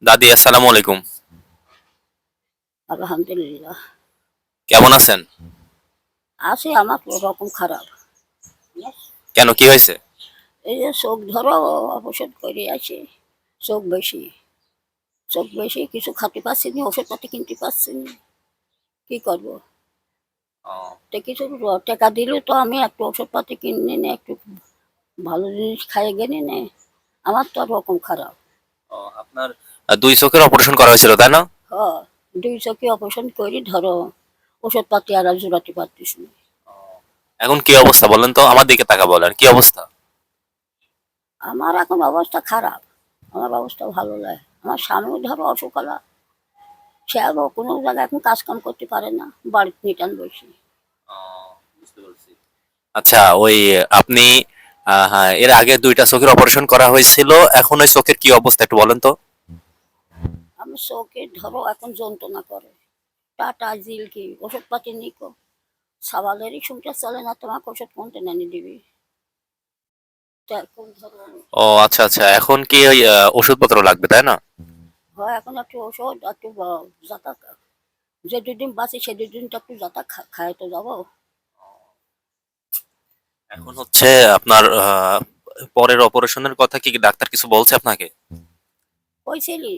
দাদি আসসালামু আলাইকুম। আলহামদুলিল্লাহ। কেমন আছেন? আছি, আমার ওরকম খারাপ। কেন কি হয়েছে? এই যে চোখ ধরো ওষুধ করে আছি, চোখ বেশি, চোখ বেশি, কিছু খেতে পারছি না, ওষুধপাতি কিনতে পারছি না, কি করবো? ও, তো কিছু টাকা দিলে তো আমি একটু ওষুধপাতি কিনে নে, একটু ভালো জিনিস খাইয়ে গেলে নে। আমার তো ওরকম খারাপ। আপনার দুই চোখের অপারেশন করা হয়েছিল তাই না? হ, দুই চোখে অপারেশন করি, ধরো ওষুধপাতি আর জোড়াতে পারতিস না। এখন কি অবস্থা বলেন তো, আমার দিকে তাকা বলেন কি অবস্থা? আমার এখন অবস্থা খারাপ, আমার অবস্থা ভালো নয়। আমার স্বামীও ধরো অসুখ হলা, সে আবার কোনো জায়গায় এখন কাজ কাম করতে পারে না, বাড়িতে নিটান বসে। আচ্ছা, ওই আপনি হ্যাঁ, এর আগে দুইটা চোখের অপারেশন করা হয়েছিল, এখন ওই চোখের কি অবস্থা একটু বলেন তো? আমার চোখে ধরো এখন যন্ত্রণা করে, টাটা জিলকি ওষুধপাতি নিকো, সাবালেরই সংসার চলে না, তোমাকে ওষুধ কোনটা এনে দিবি? তা এখন ধরো ও আচ্ছা আচ্ছা, এখন কি ওই ওষুধপত্র লাগবে তাই না? হয়, এখন একটু ওষুধ একটু যাতা, যে দুদিন বাঁচি সে দুদিনটা একটু যাতা খায় তো যাবো। এখন হচ্ছে আপনার পরের অপারেশনের কথা কি ডাক্তার কিছু বলছে আপনাকে? কইছিলি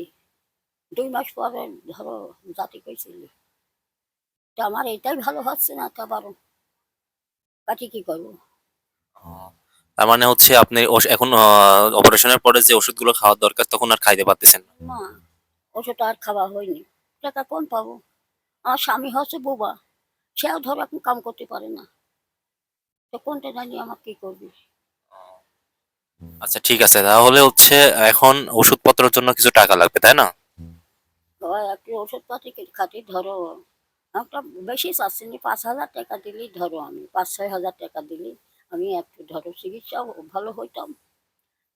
2 মাস পরে ধরো জাতি কইছিলি, তো আমার এটাই ভালো হচ্ছে না, তো আবার বাকি কি করবো? ও, তার মানে হচ্ছে আপনি এখন অপারেশনের পরে যে ওষুধগুলো খাওয়ার দরকার তখন আর খাইতে পারতেছেন না। না, ওষুধ আর খাওয়া হয়নি, টাকা কোন পাবো? আমার স্বামী হচ্ছে বোবা, সেও ধরো এখন কাম করতে পারে না, তো কোনটা জানি আমার কি করবি? আচ্ছা ঠিক আছে, তাহলে হচ্ছে এখন ওষুধপত্রের জন্য কিছু টাকা লাগবে তাই না? হয় একটু ওষুধপাতি খাতি ধরো, একটা বেশি চাচ্ছি না, 5,000 টাকা দিলেই ধরো, আমি 5-6 হাজার টাকা দিলেই আমি একটু ধরো চিকিৎসাও ভালো হইতাম,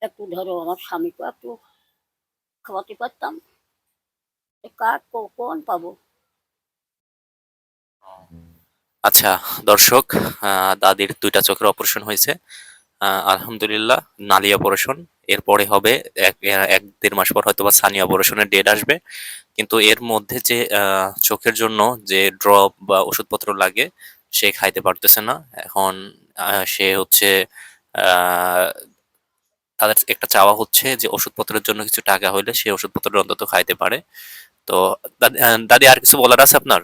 একটু ধরো আমার স্বামীকেও একটু খাওয়াতে পারতাম। তো কার কোন পাবো? আচ্ছা দর্শক, দাদির দুইটা চোখের অপারেশন হয়েছে, আলহামদুলিল্লাহ, নালী অপারেশন। এরপরে হবে এক দেড় মাস পর হয়তো বা সানি অপারেশনের ডেট আসবে। কিন্তু এর মধ্যে যে চোখের জন্য যে ড্রপ বা ওষুধপত্র লাগে সে খাইতে পারতেছে না এখন। সে হচ্ছে আহ তাদের একটা চাওয়া হচ্ছে যে ওষুধপত্রের জন্য কিছু টাকা হইলে সে ওষুধপত্র অন্তত খাইতে পারে। তো দাদি আর কিছু বলার আছে আপনার?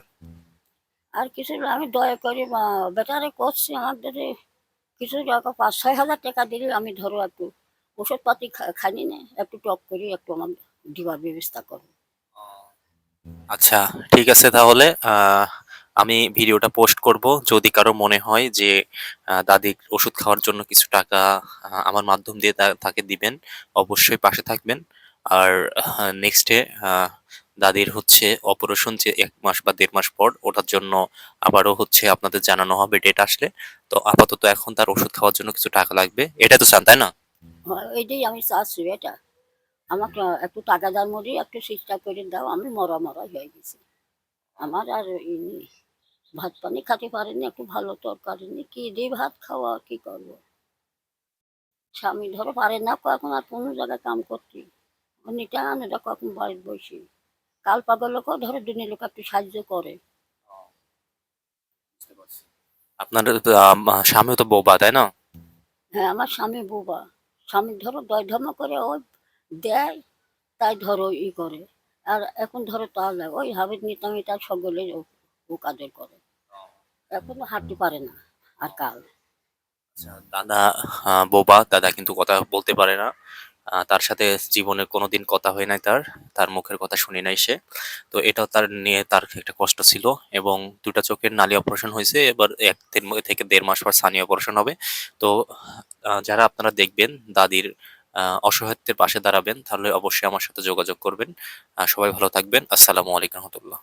আর কিছু না, আমি দয়া করে বেটারে করছি আমাদের কিছু টাকা, 5-6 হাজার টাকা দিলে আমি ধরো একটু ওষুধপাতি খাইনি না, একটু টক করি, একটু আমার দিবার ব্যবস্থা করো। আচ্ছা ঠিক আছে, তাহলে আমি ভিডিওটা পোস্ট করব। যদি কারো মনে হয় যে দাদির ওষুধ খাওয়ার জন্য কিছু টাকা আমার মাধ্যম দিয়ে তাকে দিবেন, অবশ্যই পাশে থাকবেন। আর নেক্সটে দাদির হচ্ছে অপারেশন যে 1 মাস বা দেড় মাস পর, ওটার জন্য আবারও হচ্ছে আপনাদের জানানো হবে ডেট আসলে। তো আপাতত এখন তার ওষুধ খাওয়ার জন্য কিছু টাকা লাগবে, এটা তো চান তাই না? এইটাই আমি চাচ্ছি, এটা আমাকে একটু টাকা দার মধ্যে একটু চেষ্টা করে দাও, আমি মরা মরা হয়ে গেছি। আমার আর ভাত পানি খেতে পারিনি, একটু ভালো তরকারি নেই, কি দিয়ে ভাত খাওয়া, আর কি করবো? স্বামী ধরো পারে না কখন আর কোনো জায়গায় কাম করতে, নিটান এটা কখন বাড়িতে বসে, কাল পাগল লোকও ধরো দিনের লোক একটু সাহায্য করে। আপনার স্বামীও তো বোবা তাই না? হ্যাঁ, আমার স্বামী বোবা, স্বামী ধরো দয় ধর্ম করে, ওই দেয়, তাই ধরো করে। আর এখন ধরো তাহলে ওই হাবিজ নিতামি তার সকলে ও কাদের করে, এখনো হাঁটতে পারে না আর কাল। আচ্ছা, দাদা বোবা, দাদা কিন্তু কথা বলতে পারে না। তার সাথে জীবনে কোনোদিন কথা হয় নাই তার, তার মুখের কথা শুনি নাই সে। তো এটাও তার নিয়ে তার একটা কষ্ট ছিল। এবং দুটা চোখের নালী অপারেশন হয়েছে, এবার থেকে দেড় মাস পর সানি অপারেশন হবে। তো যারা আপনারা দেখবেন দাদির অসহায়ত্বের পাশে দাঁড়াবেন, তাহলে অবশ্যই আমার সাথে যোগাযোগ করবেন। সবাই ভালো থাকবেন। আসসালামু আলাইকুম রহমতুল্লাহ।